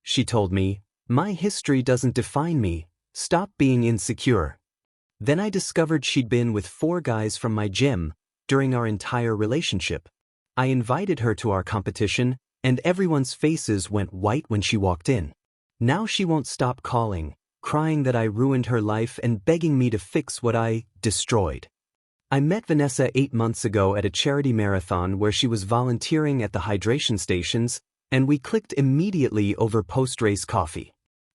she told me. My history doesn't define me. Stop being insecure. Then I discovered she'd been with 4 guys from my gym during our entire relationship. I invited her to our competition, and everyone's faces went white when she walked in. Now she won't stop calling, crying that I ruined her life and begging me to fix what I destroyed. I met Vanessa 8 months ago at a charity marathon where she was volunteering at the hydration stations, and we clicked immediately over post-race coffee.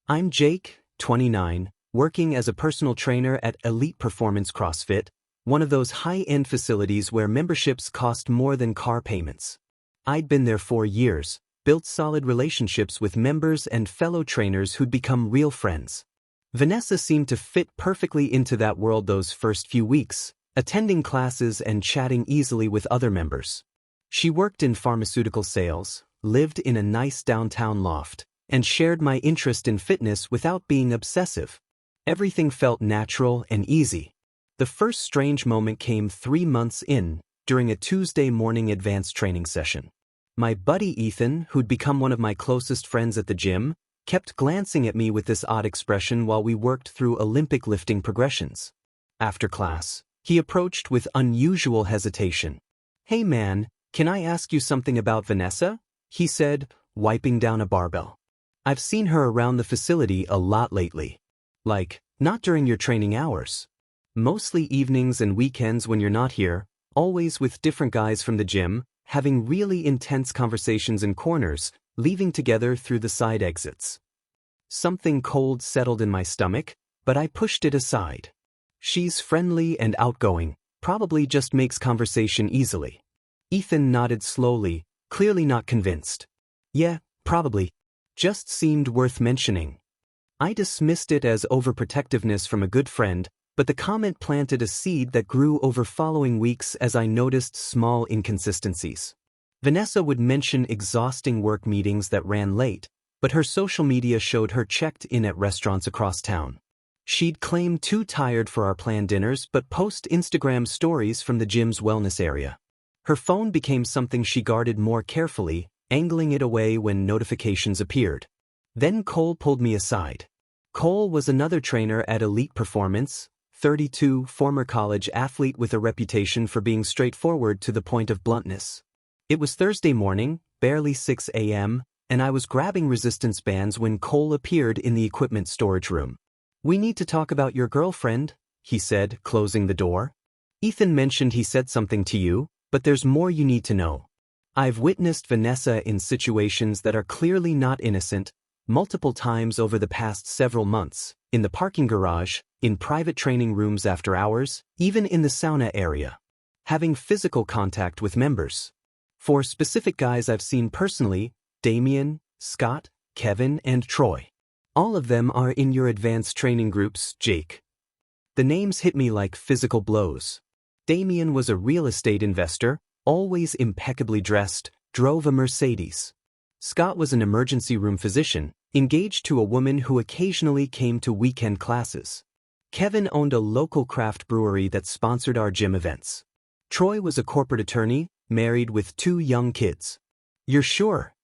I'm Jake, 29, working as a personal trainer at Elite Performance CrossFit, one of those high-end facilities where memberships cost more than car payments. I'd been there 4 years, built solid relationships with members and fellow trainers who'd become real friends. Vanessa seemed to fit perfectly into that world those first few weeks, attending classes and chatting easily with other members. She worked in pharmaceutical sales, lived in a nice downtown loft, and shared my interest in fitness without being obsessive. Everything felt natural and easy. The first strange moment came 3 months in, during a Tuesday morning advanced training session. My buddy Ethan, who'd become one of my closest friends at the gym, kept glancing at me with this odd expression while we worked through Olympic lifting progressions. After class, he approached with unusual hesitation. "Hey man, can I ask you something about Vanessa?" he said, wiping down a barbell. "I've seen her around the facility a lot lately. Like, not during your training hours. Mostly evenings and weekends when you're not here, always with different guys from the gym, having really intense conversations in corners, leaving together through the side exits." Something cold settled in my stomach, but I pushed it aside. "She's friendly and outgoing, probably just makes conversation easily." Ethan nodded slowly, clearly not convinced. "Yeah, probably. Just seemed worth mentioning." I dismissed it as overprotectiveness from a good friend, but the comment planted a seed that grew over following weeks as I noticed small inconsistencies. Vanessa would mention exhausting work meetings that ran late, but her social media showed her checked in at restaurants across town. She'd claim too tired for our planned dinners but post Instagram stories from the gym's wellness area. Her phone became something she guarded more carefully, angling it away when notifications appeared. Then Cole pulled me aside. Cole was another trainer at Elite Performance, 32, former college athlete with a reputation for being straightforward to the point of bluntness. It was Thursday morning, barely 6 a.m., and I was grabbing resistance bands when Cole appeared in the equipment storage room. "We need to talk about your girlfriend," he said, closing the door. "Ethan mentioned he said something to you, but there's more you need to know. I've witnessed Vanessa in situations that are clearly not innocent, multiple times over the past several months, in the parking garage, in private training rooms after hours, even in the sauna area. Having physical contact with members. For specific guys I've seen personally, Damien, Scott, Kevin, and Troy. All of them are in your advanced training groups, Jake." The names hit me like physical blows. Damien was a real estate investor, always impeccably dressed, drove a Mercedes. Scott was an emergency room physician, engaged to a woman who occasionally came to weekend classes. Kevin owned a local craft brewery that sponsored our gym events. Troy was a corporate attorney, married with 2 young kids. "You're sure?"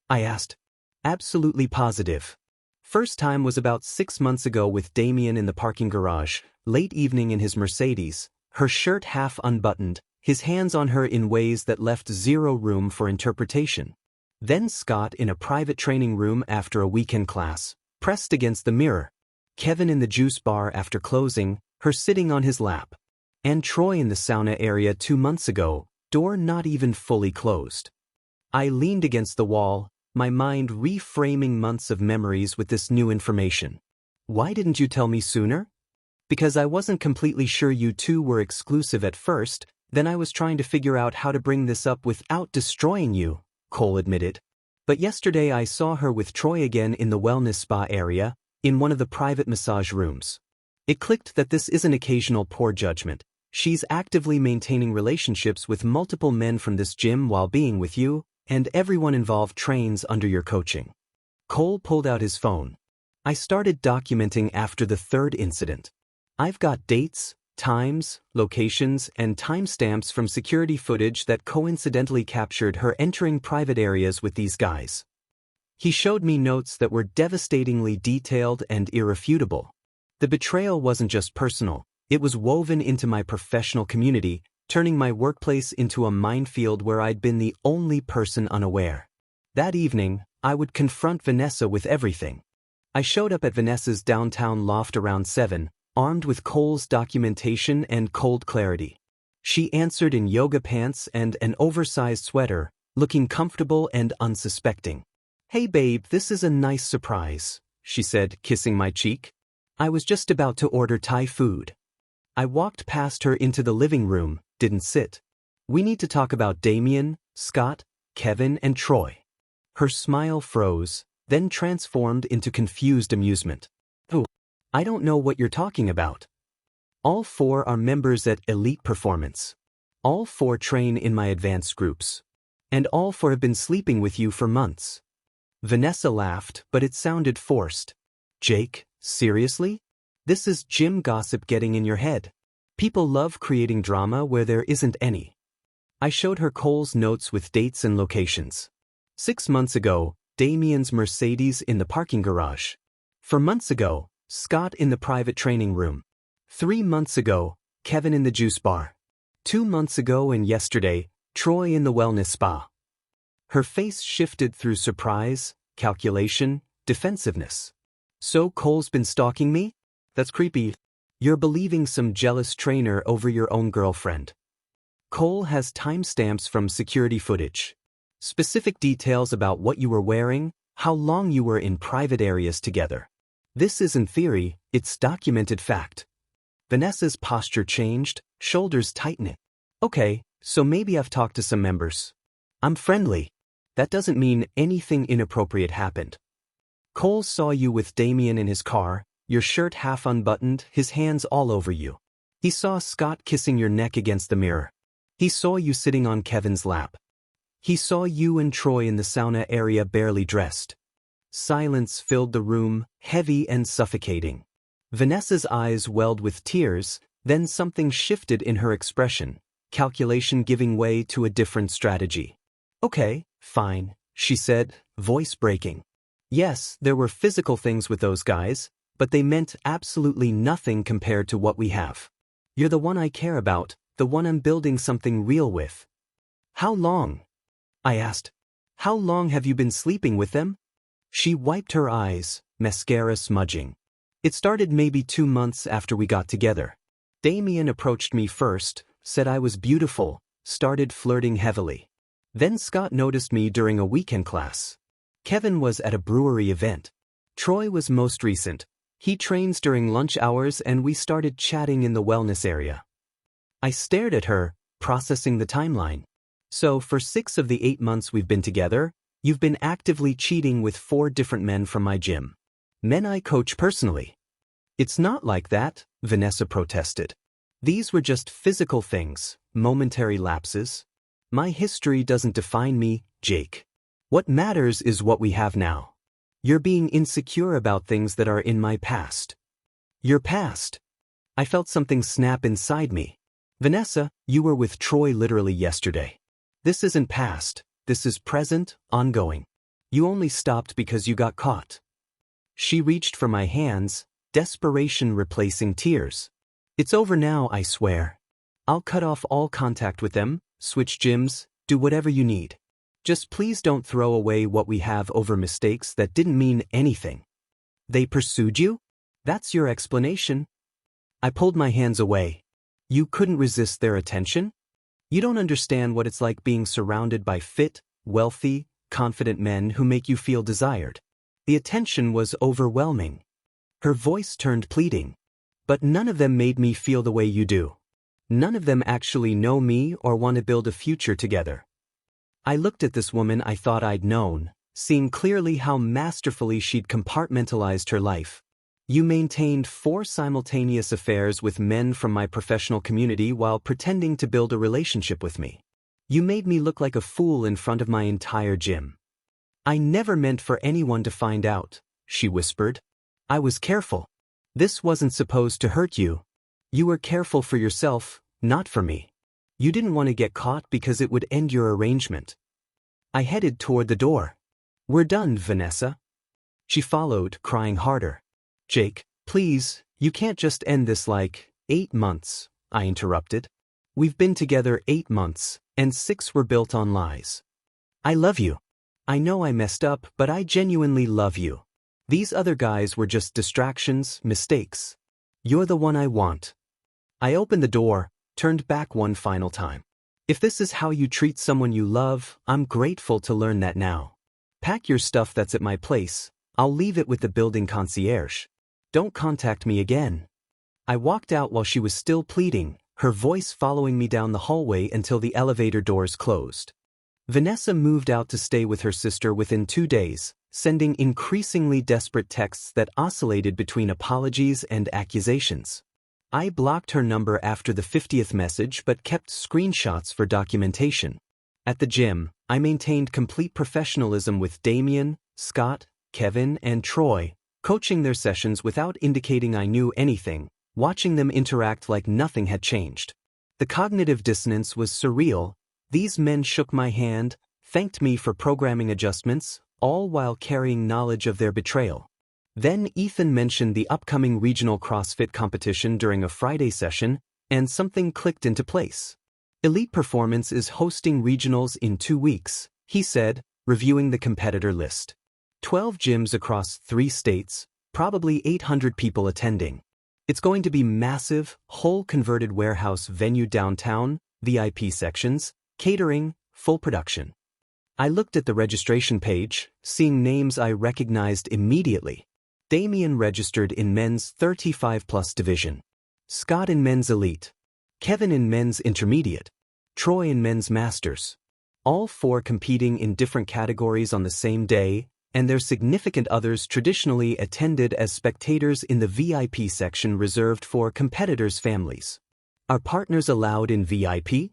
I asked. "Absolutely positive. First time was about 6 months ago with Damien in the parking garage, late evening in his Mercedes, her shirt half unbuttoned, his hands on her in ways that left zero room for interpretation. Then Scott in a private training room after a weekend class, pressed against the mirror. Kevin in the juice bar after closing, her sitting on his lap. And Troy in the sauna area 2 months ago, door not even fully closed." I leaned against the wall, my mind reframing months of memories with this new information. "Why didn't you tell me sooner?" "Because I wasn't completely sure you two were exclusive at first, then I was trying to figure out how to bring this up without destroying you," Cole admitted. "But yesterday I saw her with Troy again in the wellness spa area, in one of the private massage rooms. It clicked that this isn't occasional poor judgment. She's actively maintaining relationships with multiple men from this gym while being with you, and everyone involved trains under your coaching." Cole pulled out his phone. I started documenting after the 3rd incident. "I've got dates, times, locations, and timestamps from security footage that coincidentally captured her entering private areas with these guys." He showed me notes that were devastatingly detailed and irrefutable. The betrayal wasn't just personal, it was woven into my professional community, turning my workplace into a minefield where I'd been the only person unaware. That evening, I would confront Vanessa with everything. I showed up at Vanessa's downtown loft around 7, armed with Cole's documentation and cold clarity. She answered in yoga pants and an oversized sweater, looking comfortable and unsuspecting. "Hey babe, this is a nice surprise," she said, kissing my cheek. I was just about to order Thai food. I walked past her into the living room, didn't sit. "We need to talk about Damien, Scott, Kevin, and Troy." Her smile froze, then transformed into confused amusement. "Oh, I don't know what you're talking about." "All 4 are members at Elite Performance. All 4 train in my advanced groups. And all 4 have been sleeping with you for months." Vanessa laughed, but it sounded forced. "Jake, seriously? This is gym gossip getting in your head. People love creating drama where there isn't any." I showed her Cole's notes with dates and locations. 6 months ago, Damien's Mercedes in the parking garage. 4 months ago, Scott in the private training room. 3 months ago, Kevin in the juice bar. 2 months ago and yesterday, Troy in the wellness spa. Her face shifted through surprise, calculation, defensiveness. "So Cole's been stalking me? That's creepy. You're believing some jealous trainer over your own girlfriend." "Cole has timestamps from security footage. Specific details about what you were wearing, how long you were in private areas together. This isn't theory, it's documented fact." Vanessa's posture changed, shoulders tightened. "Okay, so maybe I've talked to some members. I'm friendly. That doesn't mean anything inappropriate happened. Cole saw you with Damien in his car, your shirt half unbuttoned, his hands all over you. He saw Scott kissing your neck against the mirror. He saw you sitting on Kevin's lap. He saw you and Troy in the sauna area barely dressed." Silence filled the room, heavy and suffocating. Vanessa's eyes welled with tears, then something shifted in her expression, calculation giving way to a different strategy. "Okay, fine," she said, voice breaking. "Yes, there were physical things with those guys, but they meant absolutely nothing compared to what we have. You're the one I care about, the one I'm building something real with." "How long?" I asked. "How long have you been sleeping with them?" She wiped her eyes, mascara smudging. "It started maybe 2 months after we got together. Damien approached me first, said I was beautiful, started flirting heavily. Then Scott noticed me during a weekend class. Kevin was at a brewery event. Troy was most recent. He trains during lunch hours and we started chatting in the wellness area." I stared at her, processing the timeline. "So for 6 of the 8 months we've been together, you've been actively cheating with 4 different men from my gym. Men I coach personally." "It's not like that," Vanessa protested. "These were just physical things, momentary lapses. My history doesn't define me, Jake. What matters is what we have now. You're being insecure about things that are in my past." "Your past?" I felt something snap inside me. "Vanessa, you were with Troy literally yesterday. This isn't past, this is present, ongoing. You only stopped because you got caught." She reached for my hands, desperation replacing tears. "It's over now, I swear. I'll cut off all contact with them, switch gyms, do whatever you need. Just please don't throw away what we have over mistakes that didn't mean anything." "They pursued you? That's your explanation?" I pulled my hands away. "You couldn't resist their attention? You don't understand what it's like being surrounded by fit, wealthy, confident men who make you feel desired. The attention was overwhelming." Her voice turned pleading. "But none of them made me feel the way you do. None of them actually know me or want to build a future together." I looked at this woman I thought I'd known, seeing clearly how masterfully she'd compartmentalized her life. "You maintained 4 simultaneous affairs with men from my professional community while pretending to build a relationship with me. You made me look like a fool in front of my entire gym." "I never meant for anyone to find out," she whispered. "I was careful. This wasn't supposed to hurt you. You were careful for yourself, not for me. You didn't want to get caught because it would end your arrangement." I headed toward the door. We're done, Vanessa. She followed, crying harder. Jake, please, you can't just end this like 8 months, I interrupted. We've been together 8 months, and 6 were built on lies. I love you. I know I messed up, but I genuinely love you. These other guys were just distractions, mistakes. You're the one I want. I opened the door, turned back one final time. If this is how you treat someone you love, I'm grateful to learn that now. Pack your stuff that's at my place. I'll leave it with the building concierge. Don't contact me again. I walked out while she was still pleading, her voice following me down the hallway until the elevator doors closed. Vanessa moved out to stay with her sister within 2 days, sending increasingly desperate texts that oscillated between apologies and accusations. I blocked her number after the 50th message but kept screenshots for documentation. At the gym, I maintained complete professionalism with Damien, Scott, Kevin, and Troy, coaching their sessions without indicating I knew anything, watching them interact like nothing had changed. The cognitive dissonance was surreal. These men shook my hand, thanked me for programming adjustments, all while carrying knowledge of their betrayal. Then Ethan mentioned the upcoming regional CrossFit competition during a Friday session, and something clicked into place. Elite Performance is hosting regionals in 2 weeks, he said, reviewing the competitor list. 12 gyms across 3 states, probably 800 people attending. It's going to be massive, whole converted warehouse venue downtown, VIP sections, catering, full production. I looked at the registration page, seeing names I recognized immediately. Damien registered in men's 35+ division. Scott in men's elite. Kevin in men's intermediate. Troy in men's masters. All 4 competing in different categories on the same day, and their significant others traditionally attended as spectators in the VIP section reserved for competitors' families. Are partners allowed in VIP?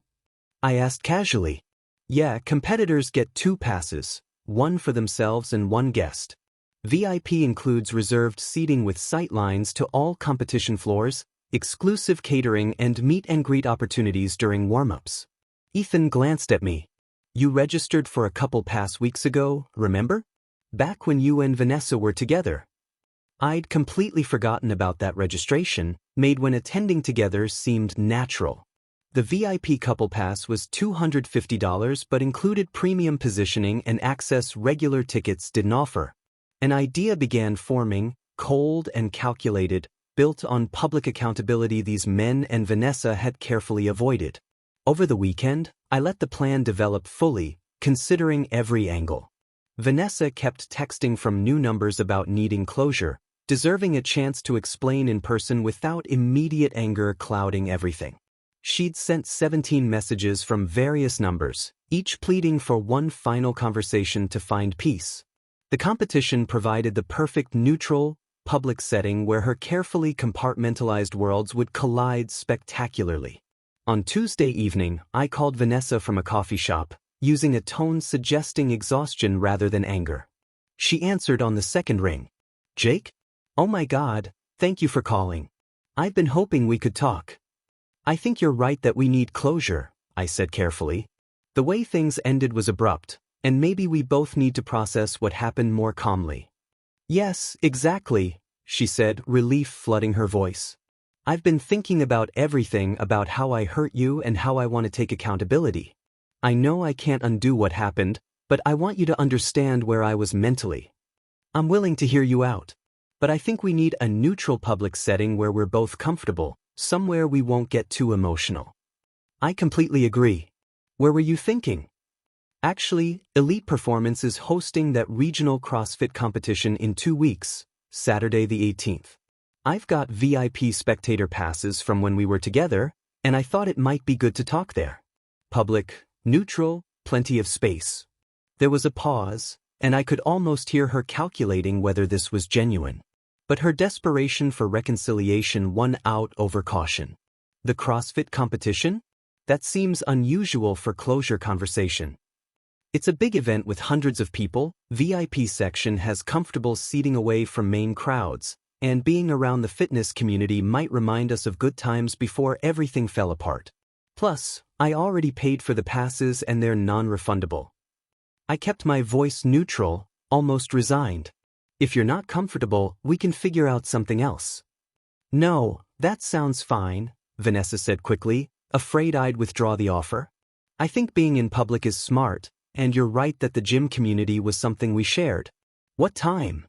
I asked casually. Yeah, competitors get 2 passes, one for themselves and one guest. VIP includes reserved seating with sightlines to all competition floors, exclusive catering and meet-and-greet opportunities during warm-ups. Ethan glanced at me. You registered for a couple past weeks ago, remember? Back when you and Vanessa were together. I'd completely forgotten about that registration, made when attending together seemed natural. The VIP couple pass was $250 but included premium positioning and access regular tickets didn't offer. An idea began forming, cold and calculated, built on public accountability these men and Vanessa had carefully avoided. Over the weekend, I let the plan develop fully, considering every angle. Vanessa kept texting from new numbers about needing closure, deserving a chance to explain in person without immediate anger clouding everything. She'd sent 17 messages from various numbers, each pleading for one final conversation to find peace. The competition provided the perfect neutral, public setting where her carefully compartmentalized worlds would collide spectacularly. On Tuesday evening, I called Vanessa from a coffee shop, using a tone suggesting exhaustion rather than anger. She answered on the second ring. Jake? Oh my God, thank you for calling. I've been hoping we could talk. I think you're right that we need closure, I said carefully. The way things ended was abrupt, and maybe we both need to process what happened more calmly. Yes, exactly, she said, relief flooding her voice. I've been thinking about everything, about how I hurt you and how I want to take accountability. I know I can't undo what happened, but I want you to understand where I was mentally. I'm willing to hear you out. But I think we need a neutral public setting where we're both comfortable, somewhere we won't get too emotional. I completely agree. Where were you thinking? Actually, Elite Performance is hosting that regional CrossFit competition in 2 weeks, Saturday the 18th. I've got VIP spectator passes from when we were together, and I thought it might be good to talk there. Public, neutral, plenty of space. There was a pause, and I could almost hear her calculating whether this was genuine. But her desperation for reconciliation won out over caution. The CrossFit competition? That seems unusual for closure conversation. It's a big event with hundreds of people, VIP section has comfortable seating away from main crowds, and being around the fitness community might remind us of good times before everything fell apart. Plus, I already paid for the passes and they're non-refundable. I kept my voice neutral, almost resigned. If you're not comfortable, we can figure out something else. No, that sounds fine, Vanessa said quickly, afraid I'd withdraw the offer. I think being in public is smart, and you're right that the gym community was something we shared. What time?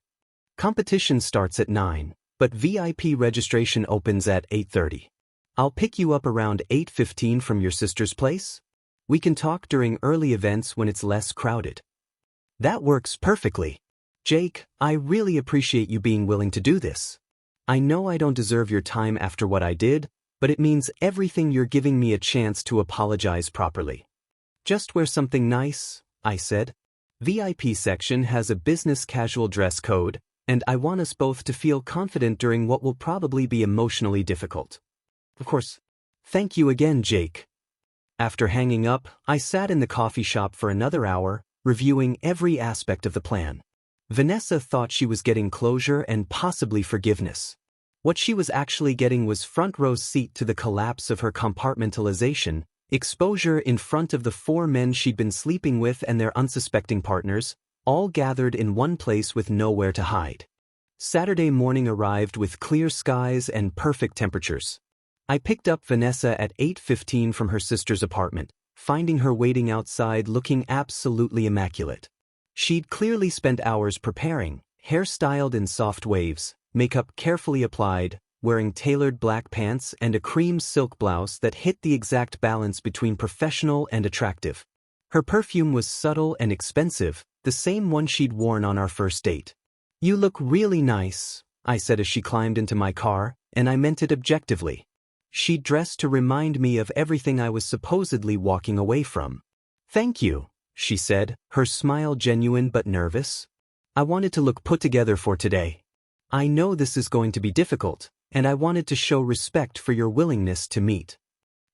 Competition starts at 9, but VIP registration opens at 8:30. I'll pick you up around 8:15 from your sister's place. We can talk during early events when it's less crowded. That works perfectly. Jake, I really appreciate you being willing to do this. I know I don't deserve your time after what I did, but it means everything. You're giving me a chance to apologize properly. Just wear something nice, I said. VIP section has a business casual dress code, and I want us both to feel confident during what will probably be emotionally difficult. Of course. Thank you again, Jake. After hanging up, I sat in the coffee shop for another hour, reviewing every aspect of the plan. Vanessa thought she was getting closure and possibly forgiveness. What she was actually getting was front-row seat to the collapse of her compartmentalization, exposure in front of the 4 men she'd been sleeping with and their unsuspecting partners, all gathered in one place with nowhere to hide. Saturday morning arrived with clear skies and perfect temperatures. I picked up Vanessa at 8:15 from her sister's apartment, finding her waiting outside looking absolutely immaculate. She'd clearly spent hours preparing, hair styled in soft waves, makeup carefully applied, wearing tailored black pants and a cream silk blouse that hit the exact balance between professional and attractive. Her perfume was subtle and expensive, the same one she'd worn on our first date. You look really nice, I said as she climbed into my car, and I meant it objectively. She dressed to remind me of everything I was supposedly walking away from. Thank you, she said, her smile genuine but nervous. I wanted to look put together for today. I know this is going to be difficult, and I wanted to show respect for your willingness to meet.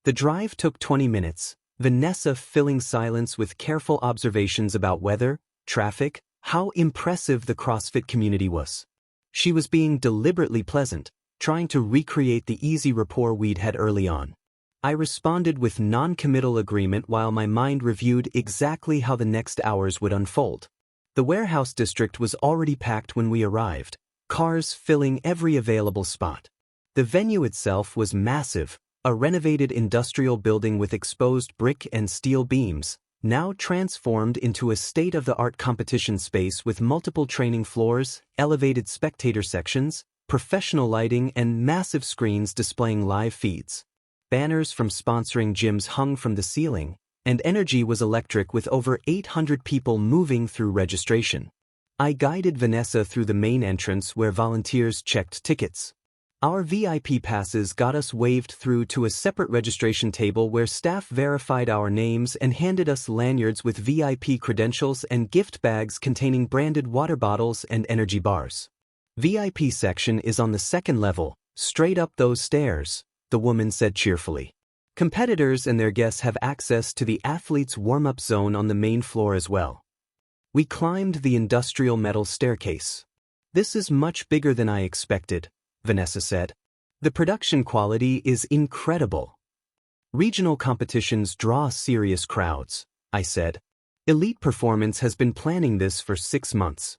The drive took 20 minutes, Vanessa filling silence with careful observations about weather, traffic, how impressive the CrossFit community was. She was being deliberately pleasant, trying to recreate the easy rapport we'd had early on. I responded with non-committal agreement while my mind reviewed exactly how the next hours would unfold. The warehouse district was already packed when we arrived, cars filling every available spot. The venue itself was massive, a renovated industrial building with exposed brick and steel beams, now transformed into a state-of-the-art competition space with multiple training floors, elevated spectator sections, professional lighting, and massive screens displaying live feeds. Banners from sponsoring gyms hung from the ceiling, and energy was electric with over 800 people moving through registration. I guided Vanessa through the main entrance where volunteers checked tickets. Our VIP passes got us waved through to a separate registration table where staff verified our names and handed us lanyards with VIP credentials and gift bags containing branded water bottles and energy bars. VIP section is on the second level, straight up those stairs, the woman said cheerfully. Competitors and their guests have access to the athletes' warm-up zone on the main floor as well. We climbed the industrial metal staircase. This is much bigger than I expected, Vanessa said. The production quality is incredible. Regional competitions draw serious crowds, I said. Elite Performance has been planning this for 6 months.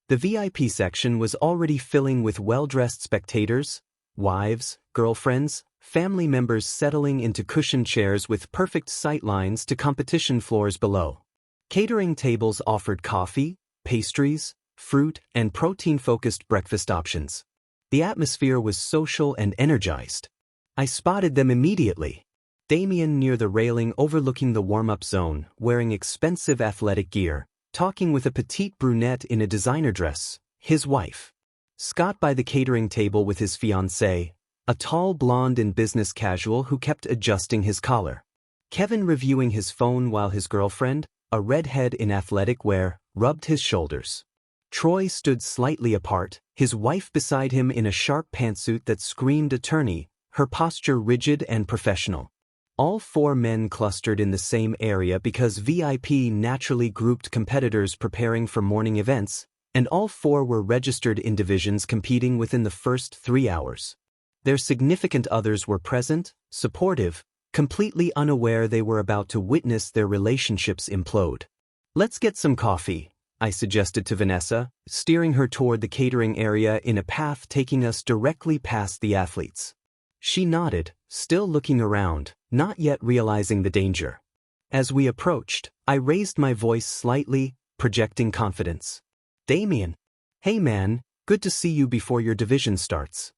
The VIP section was already filling with well-dressed spectators, wives, girlfriends, family members settling into cushioned chairs with perfect sight lines to competition floors below. Catering tables offered coffee, pastries, fruit, and protein-focused breakfast options. The atmosphere was social and energized. I spotted them immediately. Damien near the railing overlooking the warm-up zone, wearing expensive athletic gear, talking with a petite brunette in a designer dress, his wife. Scott by the catering table with his fiancée, a tall blonde in business casual who kept adjusting his collar. Kevin reviewing his phone while his girlfriend, a redhead in athletic wear, rubbed his shoulders. Troy stood slightly apart, his wife beside him in a sharp pantsuit that screamed attorney, her posture rigid and professional. All 4 men clustered in the same area because VIP naturally grouped competitors preparing for morning events, and all 4 were registered in divisions competing within the first 3 hours. Their significant others were present, supportive, completely unaware they were about to witness their relationships implode. Let's get some coffee, I suggested to Vanessa, steering her toward the catering area in a path taking us directly past the athletes. She nodded, still looking around, not yet realizing the danger. As we approached, I raised my voice slightly, projecting confidence. Damien. Hey man, good to see you before your division starts.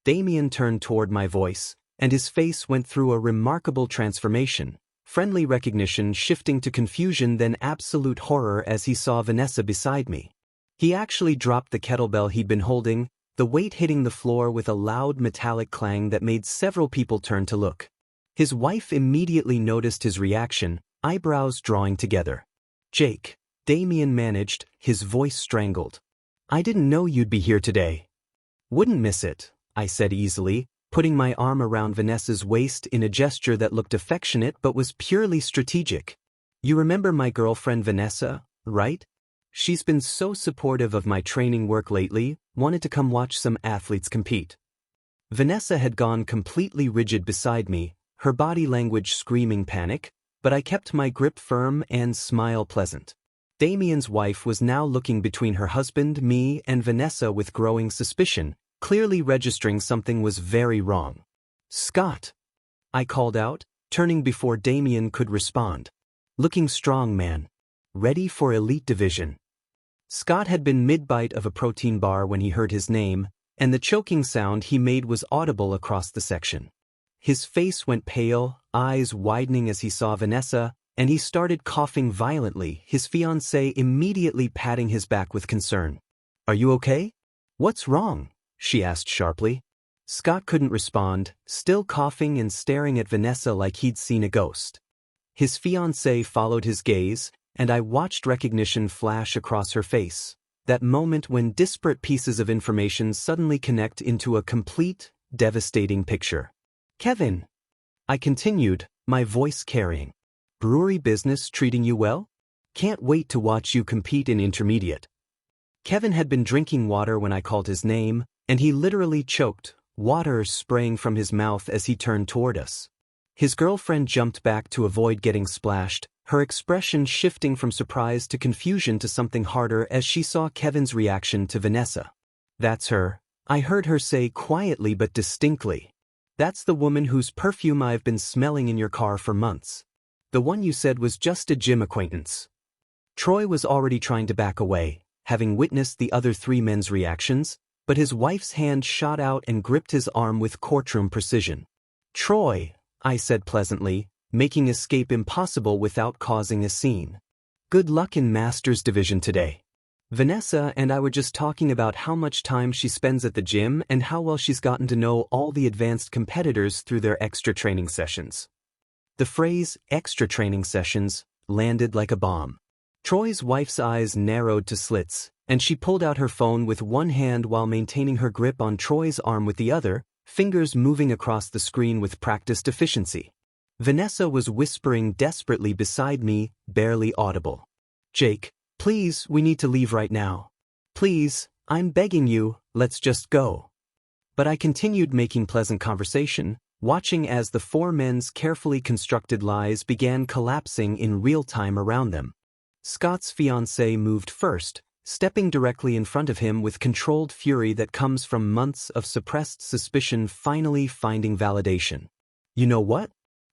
Damien turned toward my voice, and his face went through a remarkable transformation, friendly recognition shifting to confusion then absolute horror as he saw Vanessa beside me. He actually dropped the kettlebell he'd been holding, the weight hitting the floor with a loud metallic clang that made several people turn to look. His wife immediately noticed his reaction, eyebrows drawing together. Jake, Damien managed, his voice strangled. I didn't know you'd be here today. Wouldn't miss it, I said easily, putting my arm around Vanessa's waist in a gesture that looked affectionate but was purely strategic. You remember my girlfriend Vanessa, right? She's been so supportive of my training work lately, wanted to come watch some athletes compete. Vanessa had gone completely rigid beside me, her body language screaming panic, but I kept my grip firm and smile pleasant. Damien's wife was now looking between her husband, me, and Vanessa with growing suspicion, clearly registering something was very wrong. Scott, I called out, turning before Damien could respond. Looking strong, man. Ready for elite division. Scott had been mid-bite of a protein bar when he heard his name, and the choking sound he made was audible across the section. His face went pale, eyes widening as he saw Vanessa, and he started coughing violently, his fiancée immediately patting his back with concern. Are you okay? What's wrong? She asked sharply. Scott couldn't respond, still coughing and staring at Vanessa like he'd seen a ghost. His fiancée followed his gaze, and I watched recognition flash across her face, that moment when disparate pieces of information suddenly connect into a complete, devastating picture. Kevin, I continued, my voice carrying. Brewery business treating you well? Can't wait to watch you compete in intermediate. Kevin had been drinking water when I called his name, and he literally choked, water spraying from his mouth as he turned toward us. His girlfriend jumped back to avoid getting splashed, her expression shifting from surprise to confusion to something harder as she saw Kevin's reaction to Vanessa. That's her, I heard her say quietly but distinctly. That's the woman whose perfume I've been smelling in your car for months. The one you said was just a gym acquaintance. Troy was already trying to back away, having witnessed the other three men's reactions, but his wife's hand shot out and gripped his arm with courtroom precision. Troy, I said pleasantly, making escape impossible without causing a scene. Good luck in Masters Division today. Vanessa and I were just talking about how much time she spends at the gym and how well she's gotten to know all the advanced competitors through their extra training sessions. The phrase, extra training sessions, landed like a bomb. Troy's wife's eyes narrowed to slits, and she pulled out her phone with one hand while maintaining her grip on Troy's arm with the other, fingers moving across the screen with practiced efficiency. Vanessa was whispering desperately beside me, barely audible. Jake, please, we need to leave right now. Please, I'm begging you, let's just go. But I continued making pleasant conversation, watching as the four men's carefully constructed lies began collapsing in real time around them. Scott's fiancée moved first, stepping directly in front of him with controlled fury that comes from months of suppressed suspicion finally finding validation. You know what?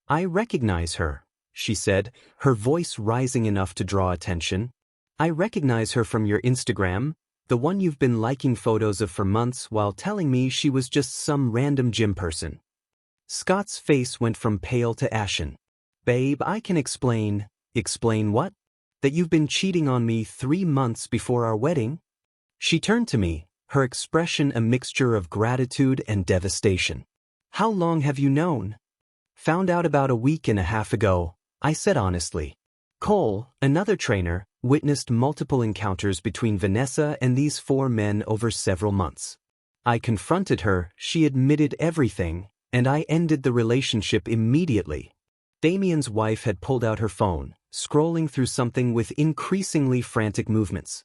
I recognize her, she said, her voice rising enough to draw attention. I recognize her from your Instagram, the one you've been liking photos of for months while telling me she was just some random gym person. Scott's face went from pale to ashen. Babe, I can explain. Explain what? That you've been cheating on me 3 months before our wedding? She turned to me, her expression a mixture of gratitude and devastation. How long have you known? Found out about a week and a half ago, I said honestly. Cole, another trainer, witnessed multiple encounters between Vanessa and these 4 men over several months. I confronted her, she admitted everything, and I ended the relationship immediately. Damien's wife had pulled out her phone, scrolling through something with increasingly frantic movements.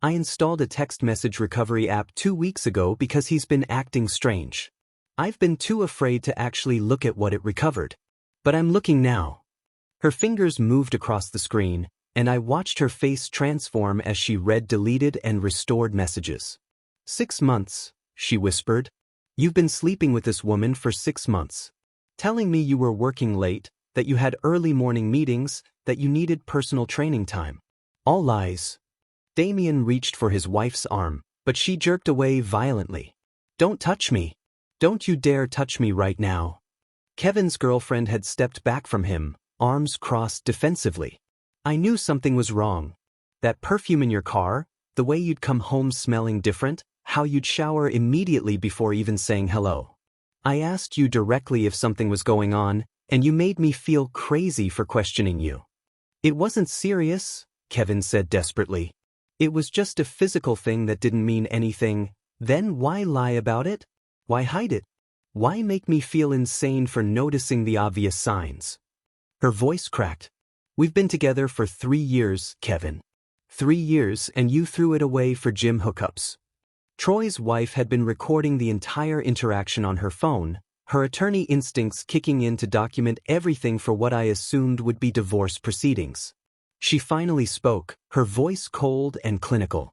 I installed a text message recovery app 2 weeks ago because he's been acting strange. I've been too afraid to actually look at what it recovered. But I'm looking now. Her fingers moved across the screen, and I watched her face transform as she read deleted and restored messages. 6 months, she whispered. You've been sleeping with this woman for 6 months. Telling me you were working late, that you had early morning meetings, that you needed personal training time. All lies. Damien reached for his wife's arm, but she jerked away violently. Don't touch me. Don't you dare touch me right now. Kevin's girlfriend had stepped back from him, arms crossed defensively. I knew something was wrong. That perfume in your car, the way you'd come home smelling different, how you'd shower immediately before even saying hello. I asked you directly if something was going on, and you made me feel crazy for questioning you. It wasn't serious, Kevin said desperately. It was just a physical thing that didn't mean anything. Then why lie about it? Why hide it? Why make me feel insane for noticing the obvious signs? Her voice cracked. We've been together for 3 years, Kevin. 3 years, and you threw it away for gym hookups. Troy's wife had been recording the entire interaction on her phone, her attorney instincts kicking in to document everything for what I assumed would be divorce proceedings. She finally spoke, her voice cold and clinical.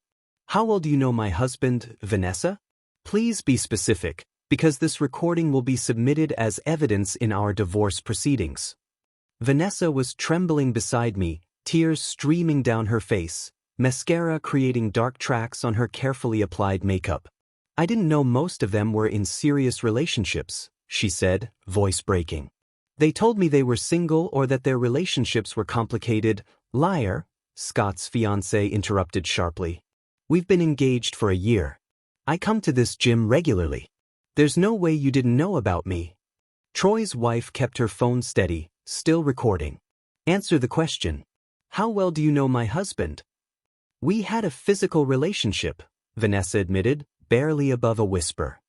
How well do you know my husband, Vanessa? Please be specific, because this recording will be submitted as evidence in our divorce proceedings. Vanessa was trembling beside me, tears streaming down her face, mascara creating dark tracks on her carefully applied makeup. I didn't know most of them were in serious relationships, she said, voice breaking. They told me they were single or that their relationships were complicated. Liar, Scott's fiancé interrupted sharply. We've been engaged for a year. I come to this gym regularly. There's no way you didn't know about me. Troy's wife kept her phone steady, still recording. Answer the question. How well do you know my husband? We had a physical relationship, Vanessa admitted, barely above a whisper.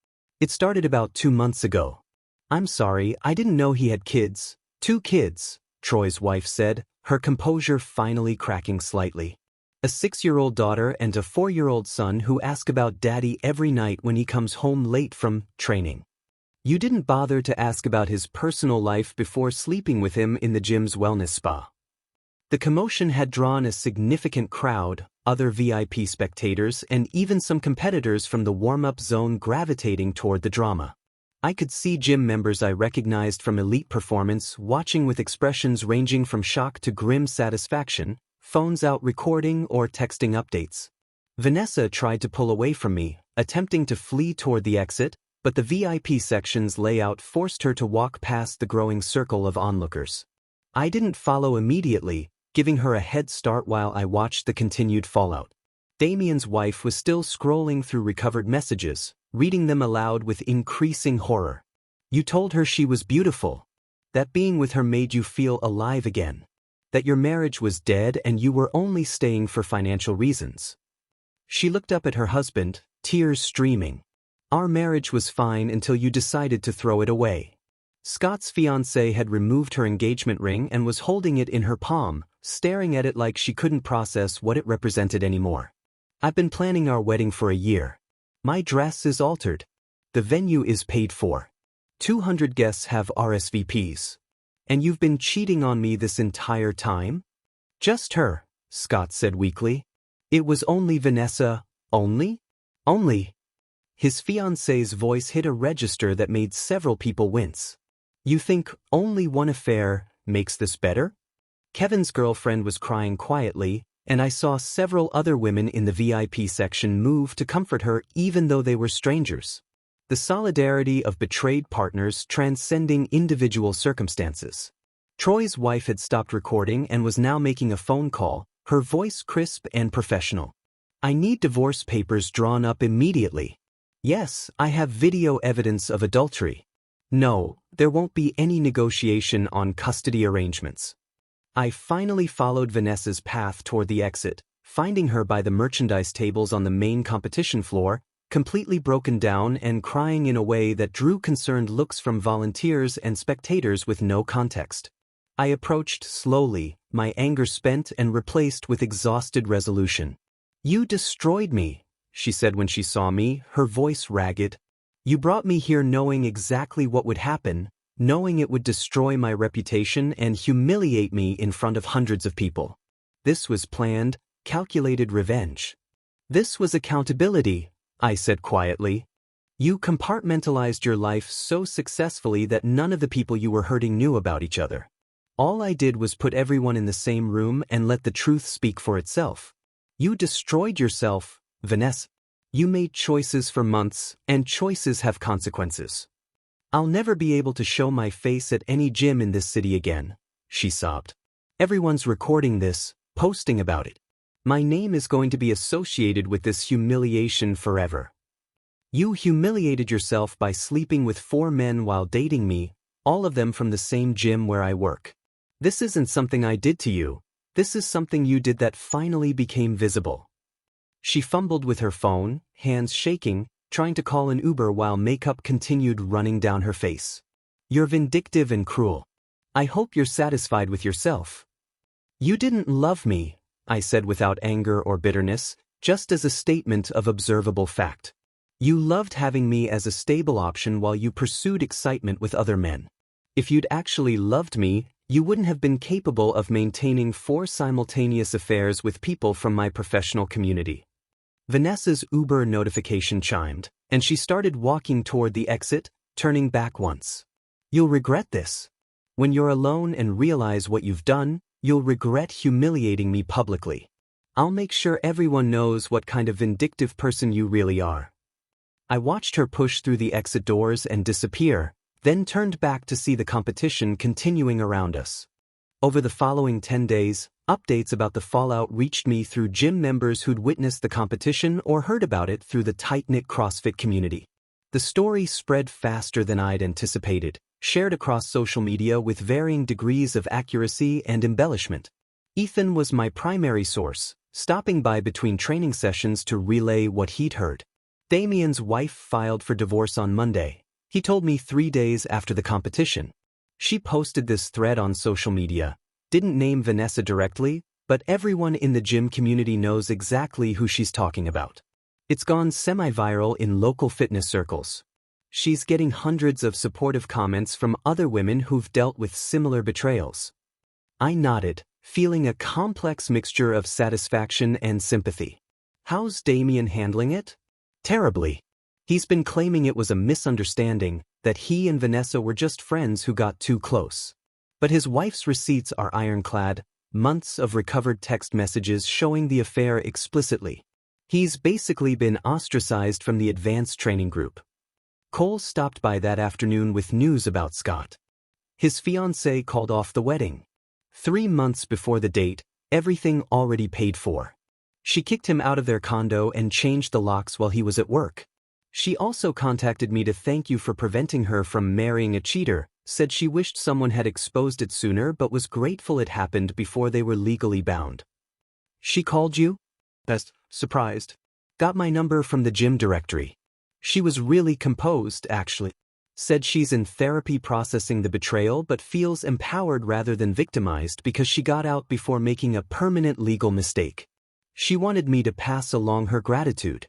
It started about 2 months ago. I'm sorry, I didn't know he had kids. 2 kids, Troy's wife said, her composure finally cracking slightly. A 6-year-old daughter and a 4-year-old son who ask about daddy every night when he comes home late from training. You didn't bother to ask about his personal life before sleeping with him in the gym's wellness spa. The commotion had drawn a significant crowd, other VIP spectators, and even some competitors from the warm-up zone gravitating toward the drama. I could see gym members I recognized from Elite Performance watching with expressions ranging from shock to grim satisfaction, phones out recording or texting updates. Vanessa tried to pull away from me, attempting to flee toward the exit, but the VIP section's layout forced her to walk past the growing circle of onlookers. I didn't follow immediately, giving her a head start while I watched the continued fallout. Damien's wife was still scrolling through recovered messages, reading them aloud with increasing horror. You told her she was beautiful. That being with her made you feel alive again. That your marriage was dead and you were only staying for financial reasons. She looked up at her husband, tears streaming. Our marriage was fine until you decided to throw it away. Scott's fiancée had removed her engagement ring and was holding it in her palm, staring at it like she couldn't process what it represented anymore. I've been planning our wedding for a year. My dress is altered. The venue is paid for. 200 guests have RSVPs. And you've been cheating on me this entire time? Just her, Scott said weakly. It was only Vanessa. Only? Only. His fiancée's voice hit a register that made several people wince. You think only one affair makes this better? Kevin's girlfriend was crying quietly, and I saw several other women in the VIP section move to comfort her even though they were strangers. The solidarity of betrayed partners transcending individual circumstances. Troy's wife had stopped recording and was now making a phone call, her voice crisp and professional. I need divorce papers drawn up immediately. Yes, I have video evidence of adultery. No, there won't be any negotiation on custody arrangements. I finally followed Vanessa's path toward the exit, finding her by the merchandise tables on the main competition floor, completely broken down and crying in a way that drew concerned looks from volunteers and spectators with no context. I approached slowly, my anger spent and replaced with exhausted resolution. You destroyed me, she said when she saw me, her voice ragged. You brought me here knowing exactly what would happen, knowing it would destroy my reputation and humiliate me in front of hundreds of people. This was planned, calculated revenge. This was accountability, I said quietly. You compartmentalized your life so successfully that none of the people you were hurting knew about each other. All I did was put everyone in the same room and let the truth speak for itself. You destroyed yourself, Vanessa. You made choices for months, and choices have consequences. I'll never be able to show my face at any gym in this city again, she sobbed. Everyone's recording this, posting about it. My name is going to be associated with this humiliation forever. You humiliated yourself by sleeping with 4 men while dating me, all of them from the same gym where I work. This isn't something I did to you. This is something you did that finally became visible. She fumbled with her phone, hands shaking, trying to call an Uber while makeup continued running down her face. You're vindictive and cruel. I hope you're satisfied with yourself. You didn't love me, I said without anger or bitterness, just as a statement of observable fact. You loved having me as a stable option while you pursued excitement with other men. If you'd actually loved me, you wouldn't have been capable of maintaining 4 simultaneous affairs with people from my professional community. Vanessa's Uber notification chimed, and she started walking toward the exit, turning back once. You'll regret this. When you're alone and realize what you've done, you'll regret humiliating me publicly. I'll make sure everyone knows what kind of vindictive person you really are. I watched her push through the exit doors and disappear, then turned back to see the competition continuing around us. Over the following 10 days, updates about the fallout reached me through gym members who'd witnessed the competition or heard about it through the tight-knit CrossFit community. The story spread faster than I'd anticipated, shared across social media with varying degrees of accuracy and embellishment. Ethan was my primary source, stopping by between training sessions to relay what he'd heard. Damien's wife filed for divorce on Monday. He told me 3 days after the competition. She posted this thread on social media. Didn't name Vanessa directly, but everyone in the gym community knows exactly who she's talking about. It's gone semi-viral in local fitness circles. She's getting hundreds of supportive comments from other women who've dealt with similar betrayals. I nodded, feeling a complex mixture of satisfaction and sympathy. How's Damien handling it? Terribly. He's been claiming it was a misunderstanding, that he and Vanessa were just friends who got too close. But his wife's receipts are ironclad, months of recovered text messages showing the affair explicitly. He's basically been ostracized from the advanced training group. Cole stopped by that afternoon with news about Scott. His fiancée called off the wedding. 3 months before the date, everything already paid for. She kicked him out of their condo and changed the locks while he was at work. She also contacted me to thank you for preventing her from marrying a cheater, said she wished someone had exposed it sooner but was grateful it happened before they were legally bound. She called you? Best, surprised. Got my number from the gym directory. She was really composed, actually. Said she's in therapy processing the betrayal but feels empowered rather than victimized because she got out before making a permanent legal mistake. She wanted me to pass along her gratitude.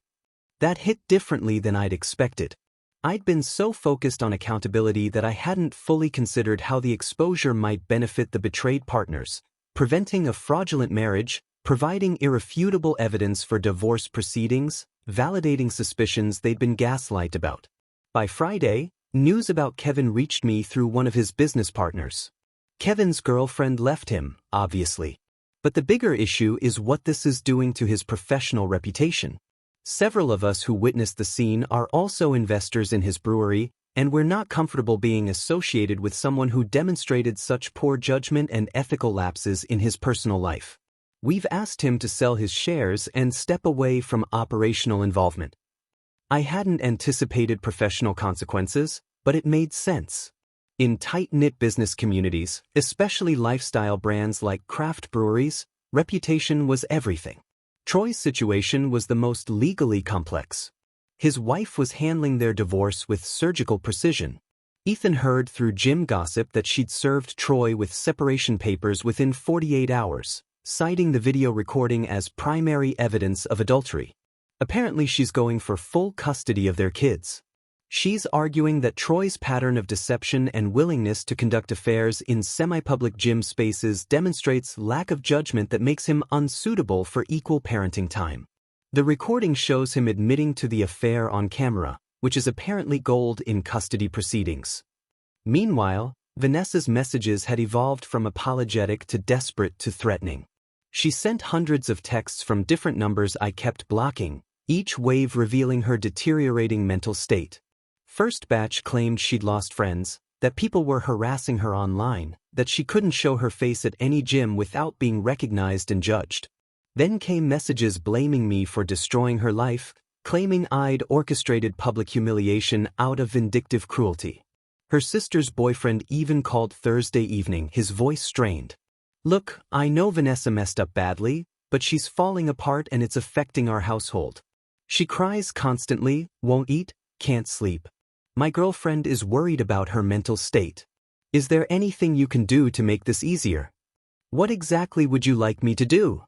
That hit differently than I'd expected. I'd been so focused on accountability that I hadn't fully considered how the exposure might benefit the betrayed partners, preventing a fraudulent marriage, providing irrefutable evidence for divorce proceedings, validating suspicions they'd been gaslighted about. By Friday, news about Kevin reached me through one of his business partners. Kevin's girlfriend left him, obviously. But the bigger issue is what this is doing to his professional reputation. Several of us who witnessed the scene are also investors in his brewery, and we're not comfortable being associated with someone who demonstrated such poor judgment and ethical lapses in his personal life. We've asked him to sell his shares and step away from operational involvement. I hadn't anticipated professional consequences, but it made sense. In tight-knit business communities, especially lifestyle brands like craft breweries, reputation was everything. Troy's situation was the most legally complex. His wife was handling their divorce with surgical precision. Ethan heard through gym gossip that she'd served Troy with separation papers within 48 hours, citing the video recording as primary evidence of adultery. Apparently she's going for full custody of their kids. She's arguing that Troy's pattern of deception and willingness to conduct affairs in semi-public gym spaces demonstrates lack of judgment that makes him unsuitable for equal parenting time. The recording shows him admitting to the affair on camera, which is apparently gold in custody proceedings. Meanwhile, Vanessa's messages had evolved from apologetic to desperate to threatening. She sent hundreds of texts from different numbers I kept blocking, each wave revealing her deteriorating mental state. First batch claimed she'd lost friends, that people were harassing her online, that she couldn't show her face at any gym without being recognized and judged. Then came messages blaming me for destroying her life, claiming I'd orchestrated public humiliation out of vindictive cruelty. Her sister's boyfriend even called Thursday evening, his voice strained. "Look, I know Vanessa messed up badly, but she's falling apart and it's affecting our household. She cries constantly, won't eat, can't sleep. My girlfriend is worried about her mental state. Is there anything you can do to make this easier? What exactly would you like me to do?"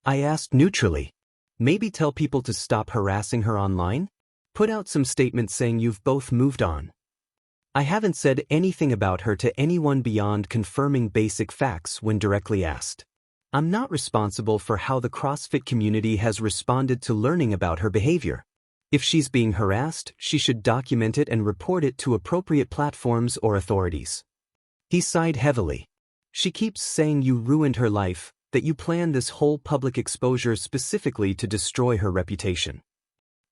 I asked neutrally. Maybe tell people to stop harassing her online? Put out some statements saying you've both moved on. I haven't said anything about her to anyone beyond confirming basic facts when directly asked. I'm not responsible for how the CrossFit community has responded to learning about her behavior. If she's being harassed, she should document it and report it to appropriate platforms or authorities. He sighed heavily. She keeps saying you ruined her life, that you planned this whole public exposure specifically to destroy her reputation.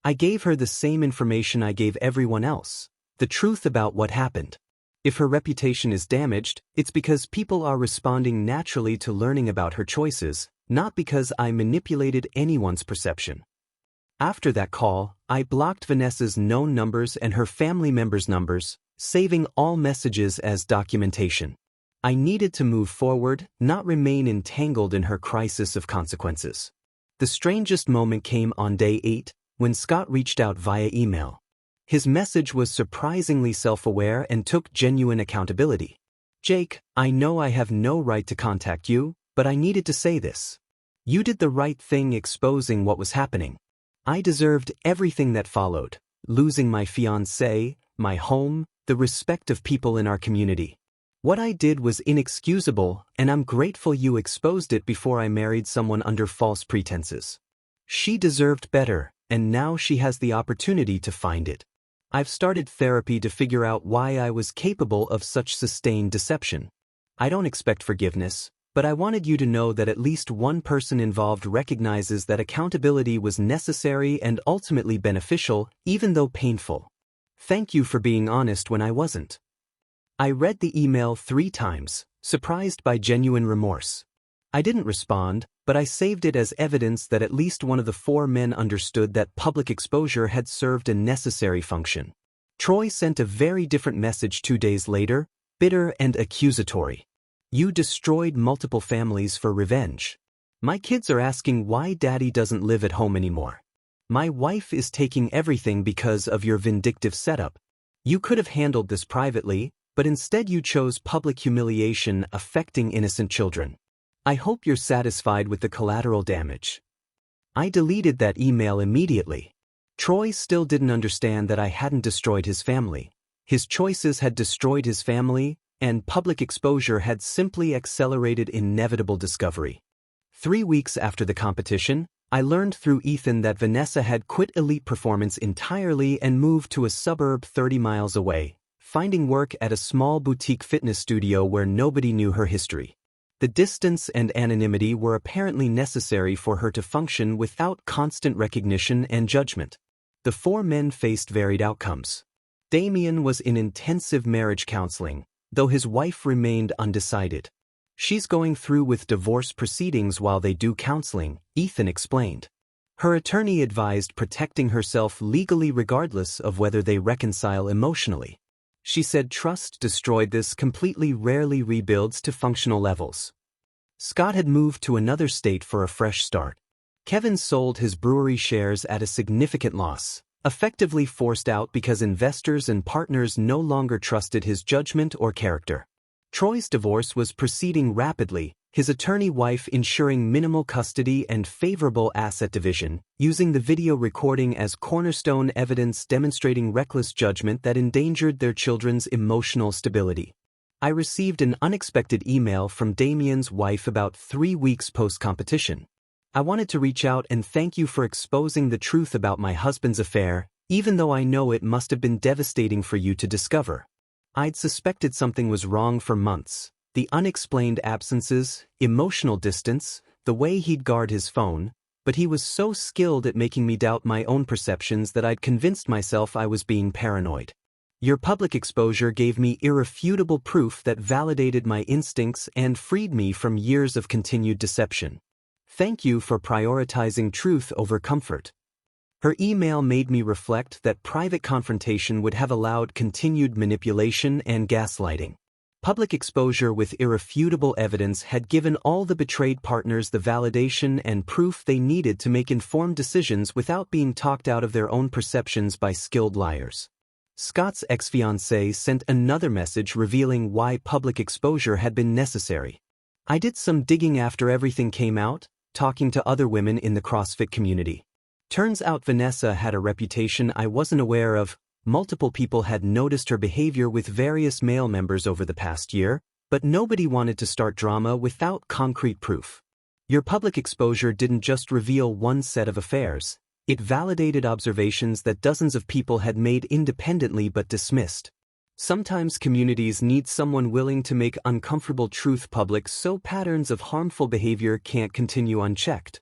I gave her the same information I gave everyone else, the truth about what happened. If her reputation is damaged, it's because people are responding naturally to learning about her choices, not because I manipulated anyone's perception. After that call, I blocked Vanessa's known numbers and her family members' numbers, saving all messages as documentation. I needed to move forward, not remain entangled in her crisis of consequences. The strangest moment came on day 8, when Scott reached out via email. His message was surprisingly self-aware and took genuine accountability. "Jake, I know I have no right to contact you, but I needed to say this. You did the right thing exposing what was happening. I deserved everything that followed, losing my fiancé, my home, the respect of people in our community. What I did was inexcusable, and I'm grateful you exposed it before I married someone under false pretenses. She deserved better, and now she has the opportunity to find it. I've started therapy to figure out why I was capable of such sustained deception. I don't expect forgiveness, but I wanted you to know that at least one person involved recognizes that accountability was necessary and ultimately beneficial, even though painful. Thank you for being honest when I wasn't." I read the email 3 times, surprised by genuine remorse. I didn't respond, but I saved it as evidence that at least one of the 4 men understood that public exposure had served a necessary function. Troy sent a very different message 2 days later, bitter and accusatory. "You destroyed multiple families for revenge. My kids are asking why Daddy doesn't live at home anymore. My wife is taking everything because of your vindictive setup. You could have handled this privately, but instead you chose public humiliation affecting innocent children. I hope you're satisfied with the collateral damage." I deleted that email immediately. Troy still didn't understand that I hadn't destroyed his family. His choices had destroyed his family, and public exposure had simply accelerated inevitable discovery. 3 weeks after the competition, I learned through Ethan that Vanessa had quit Elite Performance entirely and moved to a suburb 30 miles away, finding work at a small boutique fitness studio where nobody knew her history. The distance and anonymity were apparently necessary for her to function without constant recognition and judgment. The 4 men faced varied outcomes. Damien was in intensive marriage counseling, though his wife remained undecided. "She's going through with divorce proceedings while they do counseling," Ethan explained. Her attorney advised protecting herself legally regardless of whether they reconcile emotionally. She said trust destroyed this completely rarely rebuilds to functional levels. Scott had moved to another state for a fresh start. Kevin sold his brewery shares at a significant loss, effectively forced out because investors and partners no longer trusted his judgment or character. Troy's divorce was proceeding rapidly, his attorney wife ensuring minimal custody and favorable asset division, using the video recording as cornerstone evidence demonstrating reckless judgment that endangered their children's emotional stability. I received an unexpected email from Damien's wife about 3 weeks post-competition. I wanted to reach out and thank you for exposing the truth about my husband's affair, even though I know it must have been devastating for you to discover. I'd suspected something was wrong for months. The unexplained absences, emotional distance, the way he'd guard his phone, but he was so skilled at making me doubt my own perceptions that I'd convinced myself I was being paranoid. Your public exposure gave me irrefutable proof that validated my instincts and freed me from years of continued deception. Thank you for prioritizing truth over comfort. Her email made me reflect that private confrontation would have allowed continued manipulation and gaslighting. Public exposure with irrefutable evidence had given all the betrayed partners the validation and proof they needed to make informed decisions without being talked out of their own perceptions by skilled liars. Scott's ex-fiancée sent another message revealing why public exposure had been necessary. I did some digging after everything came out, talking to other women in the CrossFit community. Turns out Vanessa had a reputation I wasn't aware of. Multiple people had noticed her behavior with various male members over the past year, but nobody wanted to start drama without concrete proof. Your public exposure didn't just reveal one set of affairs, it validated observations that dozens of people had made independently but dismissed. Sometimes communities need someone willing to make uncomfortable truth public so patterns of harmful behavior can't continue unchecked.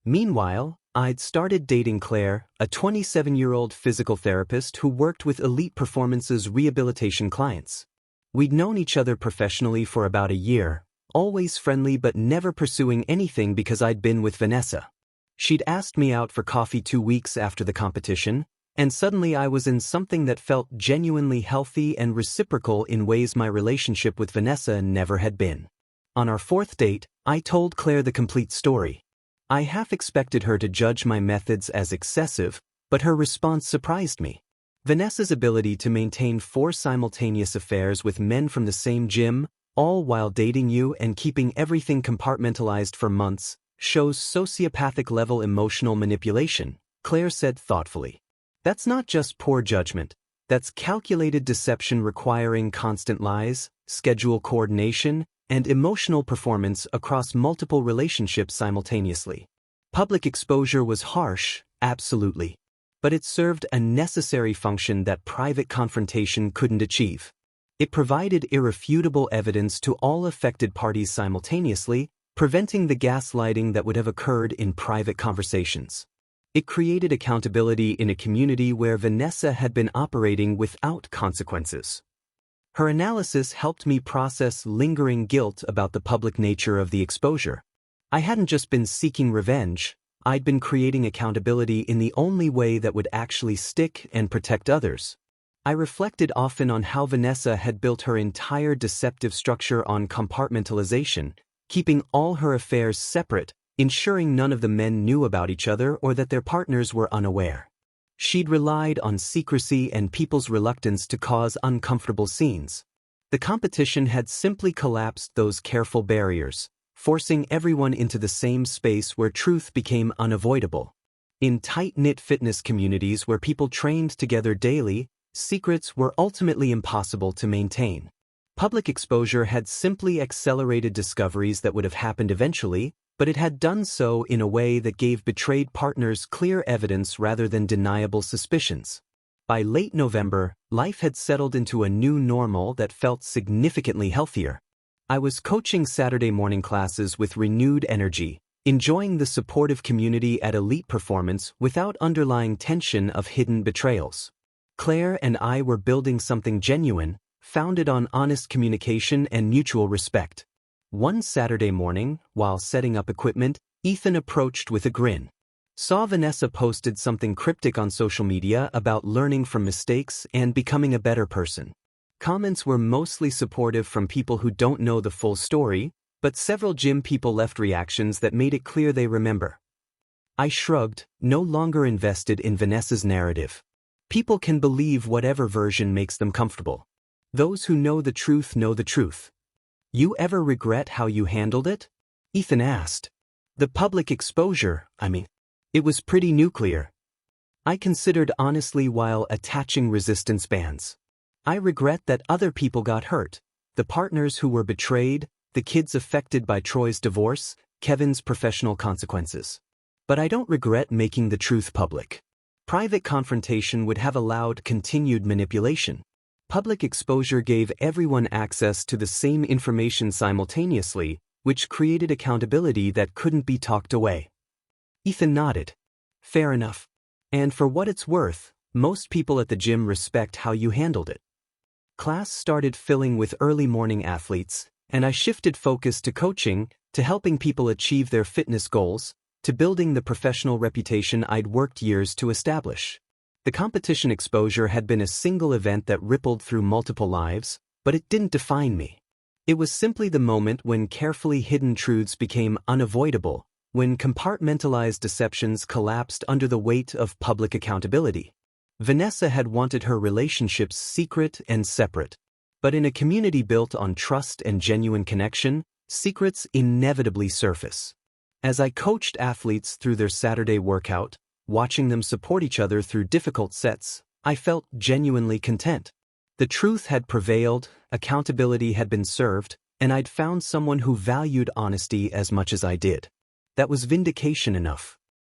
Meanwhile, I'd started dating Claire, a 27-year-old physical therapist who worked with Elite Performance's rehabilitation clients. We'd known each other professionally for about a year, always friendly but never pursuing anything because I'd been with Vanessa. She'd asked me out for coffee 2 weeks after the competition, and suddenly I was in something that felt genuinely healthy and reciprocal in ways my relationship with Vanessa never had been. On our 4th date, I told Claire the complete story. I half expected her to judge my methods as excessive, but her response surprised me. Vanessa's ability to maintain 4 simultaneous affairs with men from the same gym, all while dating you and keeping everything compartmentalized for months, shows sociopathic-level emotional manipulation, Claire said thoughtfully. That's not just poor judgment, that's calculated deception requiring constant lies, schedule coordination, and emotional performance across multiple relationships simultaneously. Public exposure was harsh, absolutely. But it served a necessary function that private confrontation couldn't achieve. It provided irrefutable evidence to all affected parties simultaneously, preventing the gaslighting that would have occurred in private conversations. It created accountability in a community where Vanessa had been operating without consequences. Her analysis helped me process lingering guilt about the public nature of the exposure. I hadn't just been seeking revenge, I'd been creating accountability in the only way that would actually stick and protect others. I reflected often on how Vanessa had built her entire deceptive structure on compartmentalization, keeping all her affairs separate, ensuring none of the men knew about each other or that their partners were unaware. She'd relied on secrecy and people's reluctance to cause uncomfortable scenes. The competition had simply collapsed those careful barriers, forcing everyone into the same space where truth became unavoidable. In tight-knit fitness communities where people trained together daily, secrets were ultimately impossible to maintain. Public exposure had simply accelerated discoveries that would have happened eventually, but it had done so in a way that gave betrayed partners clear evidence rather than deniable suspicions. By late November, life had settled into a new normal that felt significantly healthier. I was coaching Saturday morning classes with renewed energy, enjoying the supportive community at Elite Performance without underlying tension of hidden betrayals. Claire and I were building something genuine, founded on honest communication and mutual respect. One Saturday morning, while setting up equipment, Ethan approached with a grin. Saw Vanessa posted something cryptic on social media about learning from mistakes and becoming a better person. Comments were mostly supportive from people who don't know the full story, but several gym people left reactions that made it clear they remember. I shrugged, no longer invested in Vanessa's narrative. People can believe whatever version makes them comfortable. Those who know the truth know the truth. You ever regret how you handled it? Ethan asked. The public exposure, it was pretty nuclear. I considered honestly while attaching resistance bands. I regret that other people got hurt, the partners who were betrayed, the kids affected by Troy's divorce, Kevin's professional consequences. But I don't regret making the truth public. Private confrontation would have allowed continued manipulation. Public exposure gave everyone access to the same information simultaneously, which created accountability that couldn't be talked away. Ethan nodded. Fair enough. And for what it's worth, most people at the gym respect how you handled it. Class started filling with early morning athletes, and I shifted focus to coaching, to helping people achieve their fitness goals, to building the professional reputation I'd worked years to establish. The competition exposure had been a single event that rippled through multiple lives, but it didn't define me. It was simply the moment when carefully hidden truths became unavoidable, when compartmentalized deceptions collapsed under the weight of public accountability. Vanessa had wanted her relationships secret and separate. But in a community built on trust and genuine connection, secrets inevitably surface. As I coached athletes through their Saturday workout, watching them support each other through difficult sets, I felt genuinely content. The truth had prevailed, accountability had been served, and I'd found someone who valued honesty as much as I did. That was vindication enough.